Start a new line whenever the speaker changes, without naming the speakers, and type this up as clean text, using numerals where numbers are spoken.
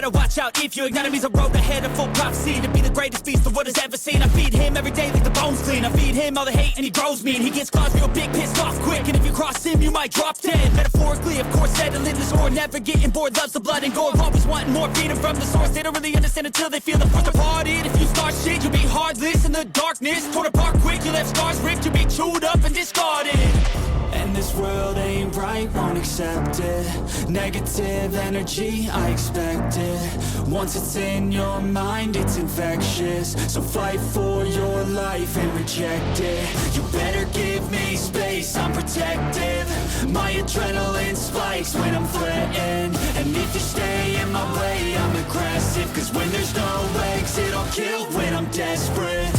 better watch out if your enemy's a road ahead of full prophecy to be the greatest beast the world has ever seen. I feed him every day like the bones clean. I feed him all the hate and he grows mean. He gets claws real big, pissed off quick, and if you cross him you might drop dead. Metaphorically, of course, settling the score, never getting bored, loves the blood and gore, always wanting more, feed him from the source. They don't really understand until they feel the force departed. If you start shit, you'll be heartless in the darkness, torn apart quick, you left scars ripped, you'll be chewed up and discarded. And this world ain't right, won't accept it. Negative energy, I expect it. Once it's in your mind, it's infectious. So fight for your life and reject it. You better give me space, I'm protective. My adrenaline spikes when I'm threatened. And if you stay in my way, I'm aggressive. Cause when there's no exit, I'll kill when I'm desperate.